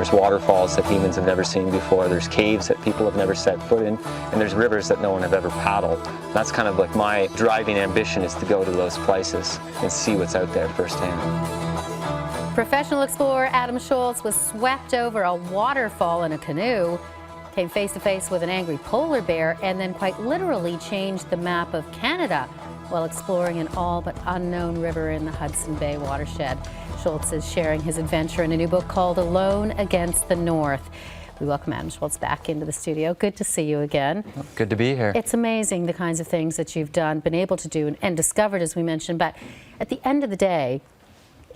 There's waterfalls that humans have never seen before. There's caves that people have never set foot in. And there's rivers that no one have ever paddled. That's kind of like my driving ambition, is to go to those places and see what's out there firsthand. Professional explorer Adam Shoalts was swept over a waterfall in a canoe, came face to face with an angry polar bear, and then quite literally changed the map of Canada while exploring an all but unknown river in the Hudson Bay watershed. Shoalts is sharing his adventure in a new book called Alone Against the North. We welcome Adam Shoalts back into the studio. Good to see you again. Good to be here. It's amazing the kinds of things that you've done, been able to do, and discovered, as we mentioned, but at the end of the day,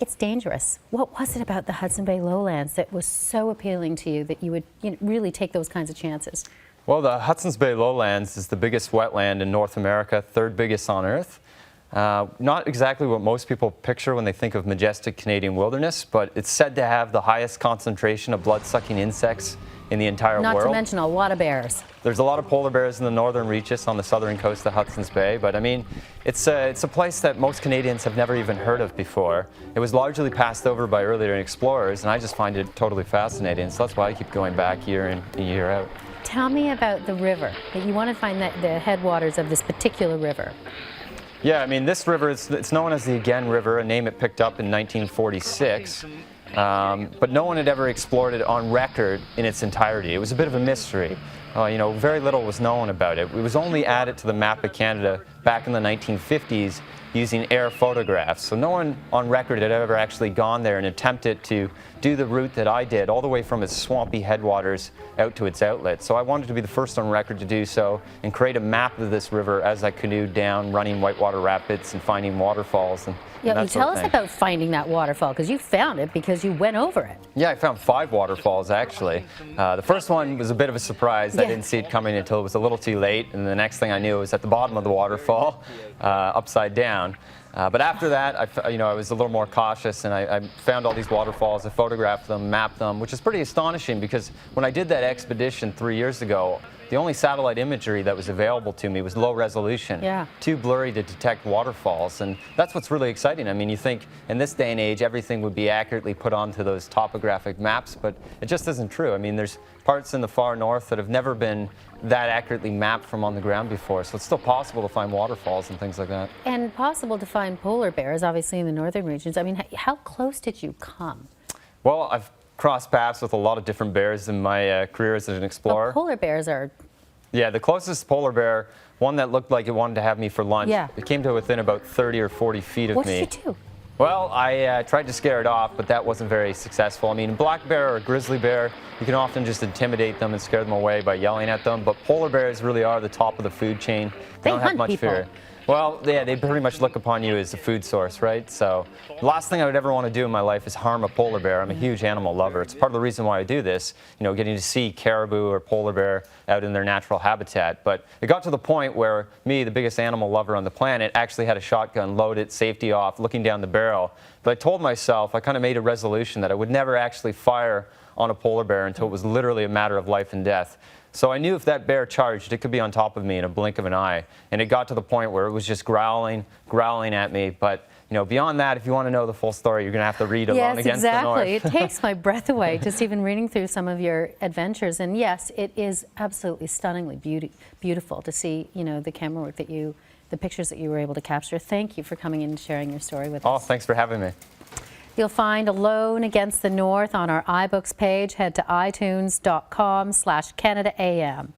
it's dangerous. What was it about the Hudson Bay lowlands that was so appealing to you that you would really take those kinds of chances? Well, the Hudson's Bay lowlands is the biggest wetland in North America, third biggest on Earth. Not exactly what most people picture when they think of majestic Canadian wilderness, but it's said to have the highest concentration of blood-sucking insects in the entire world. Not to mention a lot of bears. There's a lot of polar bears in the northern reaches on the southern coast of Hudson's Bay, but I mean, it's a place that most Canadians have never even heard of before. It was largely passed over by earlier explorers, and I just find it totally fascinating, so that's why I keep going back year in and year out. Tell me about the river. You want to find the headwaters of this particular river. Yeah, I mean, this river, it's known as the Again River, a name it picked up in 1946. But no one had ever explored it on record in its entirety. It was a bit of a mystery. Very little was known about it. It was only added to the map of Canada back in the 1950s using air photographs. So no one on record had ever actually gone there and attempted to do the route that I did, all the way from its swampy headwaters out to its outlet. So I wanted to be the first on record to do so and create a map of this river as I canoed down, running whitewater rapids and finding waterfalls. Yeah, tell us about finding that waterfall, because you found it because you went over it. Yeah, I found 5 waterfalls, actually. The first one was a bit of a surprise. Yeah. I didn't see it coming until it was a little too late, and the next thing I knew, it was at the bottom of the waterfall, upside down. But after that, I was a little more cautious, and I found all these waterfalls. I photographed them, mapped them, which is pretty astonishing, because when I did that expedition 3 years ago, the only satellite imagery that was available to me was low resolution, too blurry to detect waterfalls, and that's what's really exciting. I mean, you think in this day and age everything would be accurately put onto those topographic maps, but it just isn't true. I mean, there's parts in the far north that have never been that accurately mapped from on the ground before, so it's still possible to find waterfalls and things like that. And possible to find polar bears, obviously, in the northern regions. I mean, how close did you come? Well, I've crossed paths with a lot of different bears in my career as an explorer. But polar bears are... Yeah, the closest polar bear, one that looked like it wanted to have me for lunch, it came to within about 30 or 40 feet of me. What did you do? Well, I tried to scare it off, but that wasn't very successful. I mean, black bear or grizzly bear, you can often just intimidate them and scare them away by yelling at them, but polar bears really are the top of the food chain. They don't have much fear. Well, yeah, they pretty much look upon you as a food source, right? So the last thing I would ever want to do in my life is harm a polar bear. I'm a huge animal lover. It's part of the reason why I do this, getting to see caribou or polar bear out in their natural habitat. But it got to the point where me, the biggest animal lover on the planet, actually had a shotgun loaded, safety off, looking down the barrel. But I told myself, I kind of made a resolution that I would never actually fire on a polar bear until it was literally a matter of life and death. So I knew if that bear charged, it could be on top of me in a blink of an eye. And it got to the point where it was just growling at me. But beyond that, if you want to know the full story, you're going to have to read Alone Against the North. Yes, exactly. It takes my breath away just even reading through some of your adventures. And yes, it is absolutely stunningly beautiful to see, the camera work that the pictures that you were able to capture. Thank you for coming in and sharing your story with us. Oh, thanks for having me. You'll find Alone Against the North on our iBooks page. Head to itunes.com/CanadaAM.